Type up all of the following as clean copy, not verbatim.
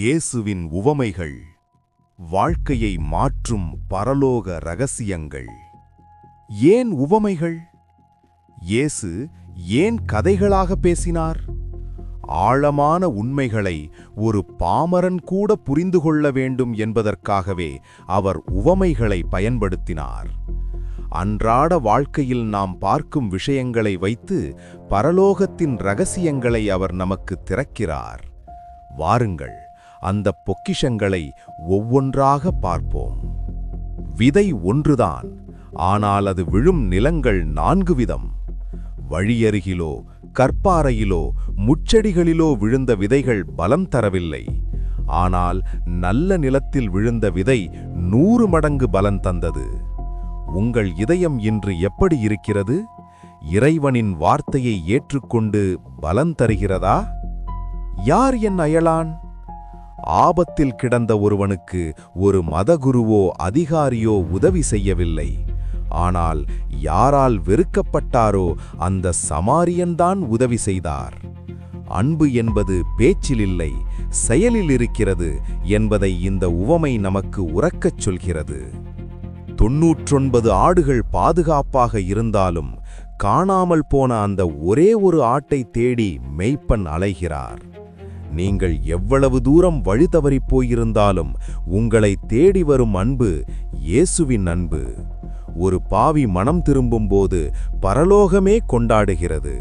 இயேசுவின் உவமைகள், வாழ்க்கையை மாற்றும் பரலோக இரகசியங்கள். ஏன் உவமைகள்? இயேசு ஏன் கதைகளாக பேசினார்? ஆழமான உண்மைகளை ஒரு பாமரன் கூட புரிந்து கொள்ள வேண்டும் என்பதற்காகவே அவர் உவமைகளை பயன்படுத்தினார். அன்றாட வாழ்க்கையில் நாம் பார்க்கும் விஷயங்களை வைத்து பரலோகத்தின் இரகசியங்களை அவர் நமக்கு திறக்கிறார். வாருங்கள், அந்த பொக்கிஷங்களை ஒவ்வொன்றாக பார்ப்போம். விதை ஒன்றுதான், ஆனால் அது விழும் நிலங்கள் 4 விதம். வழியருகிலோ கற்பாறையிலோ முட்செடிகளிலோ விழுந்த விதைகள் பலம் தரவில்லை. ஆனால் நல்ல நிலத்தில் விழுந்த விதை 100 மடங்கு பலன் தந்தது. உங்கள் இதயம் இன்று எப்படி இருக்கிறது? இறைவனின் வார்த்தையை ஏற்றுக்கொண்டு பலன் தருகிறதா? யார் என் அயலான்? ஆபத்தில் கிடந்த ஒருவனுக்கு ஒரு மதகுருவோ அதிகாரியோ உதவி செய்யவில்லை. ஆனால் யாரால் வெறுக்கப்பட்டாரோ அந்த சமாரியன்தான் உதவி செய்தார். அன்பு என்பது பேச்சில் இல்லை, செயலில் இருக்கிறது என்பதை இந்த உவமை நமக்கு உரக்கச் சொல்கிறது. 99 ஆடுகள் பாதுகாப்பாக இருந்தாலும் காணாமல் போன அந்த ஒரே ஒரு ஆட்டை தேடி மேய்ப்பன் அலைகிறார். நீங்கள் எவ்வளவு தூரம் வழி தவறிப் போயிருந்தாலும் உங்களை தேடி வரும் அன்பு இயேசுவின் அன்பு. ஒரு பாவி மனம் திரும்பும்போது பரலோகமே கொண்டாடுகிறது.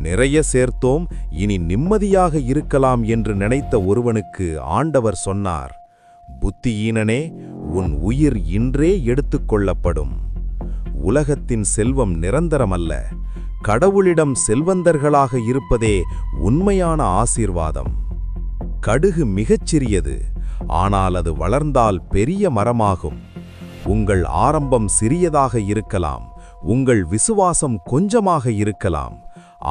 நிறைய சேர்த்தோம், இனி நிம்மதியாக இருக்கலாம் என்று நினைத்த ஒருவனுக்கு ஆண்டவர் சொன்னார், புத்தியீனனே, உன் உயிர் இன்றே எடுத்துக்கொள்ளப்படும். உலகத்தின் செல்வம் நிரந்தரமல்ல. கடவுளிடம் செல்வந்தர்களாக இருப்பதே உண்மையான ஆசீர்வாதம். கடுகு மிகச்சிறியது, ஆனால் அது வளர்ந்தால் பெரிய மரமாகும். உங்கள் ஆரம்பம் சிறியதாக இருக்கலாம், உங்கள் விசுவாசம் கொஞ்சமாக இருக்கலாம்.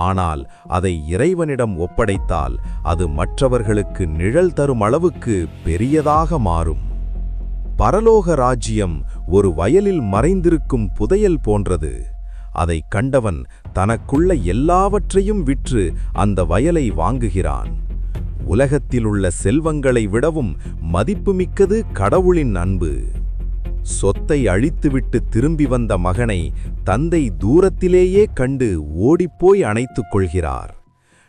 ஆனால் அதை இறைவனிடம் ஒப்படைத்தால் அது மற்றவர்களுக்கு நிழல் தரும் அளவுக்கு பெரியதாக மாறும். பரலோக ராஜ்யம் ஒரு வயலில் மறைந்திருக்கும் புதையல் போன்றது. அதை கண்டவன் தனக்குள்ள எல்லாவற்றையும் விற்று அந்த வயலை வாங்குகிறான். உலகத்திலுள்ள செல்வங்களை விடவும் மதிப்புமிக்கது கடவுளின் அன்பு. சொத்தை அழித்துவிட்டு திரும்பி வந்த மகனை தந்தை தூரத்திலேயே கண்டு ஓடிப்போய் அணைத்துக் கொள்கிறார்.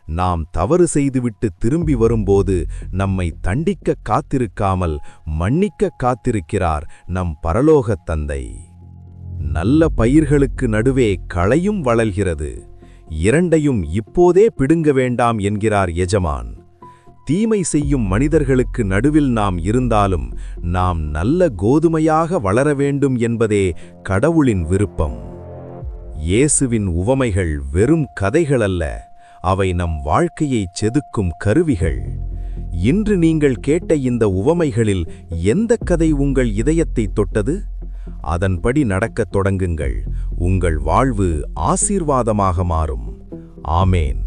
நாம் தவறு செய்துவிட்டு திரும்பி வரும்போது நம்மை தண்டிக்க காத்திருக்காமல் மன்னிக்க காத்திருக்கிறார் நம் பரலோகத் தந்தை. நல்ல பயிர்களுக்கு நடுவே களையும் வளர்கிறது. இரண்டையும் இப்போதே பிடுங்க வேண்டாம் என்கிறார் எஜமான். தீமை செய்யும் மனிதர்களுக்கு நடுவில் நாம் இருந்தாலும் நாம் நல்ல கோதுமையாக வளர வேண்டும் என்பதே கடவுளின் விருப்பம். இயேசுவின் உவமைகள் வெறும் கதைகள் அல்ல, அவை நம் வாழ்க்கையை செதுக்கும் கருவிகள். இன்று நீங்கள் கேட்ட இந்த உவமைகளில் எந்த கதை உங்கள் இதயத்தை தொட்டது? அதன்படி நடக்கத் தொடங்குங்கள். உங்கள் வாழ்வு ஆசீர்வாதமாக மாறும். ஆமேன்.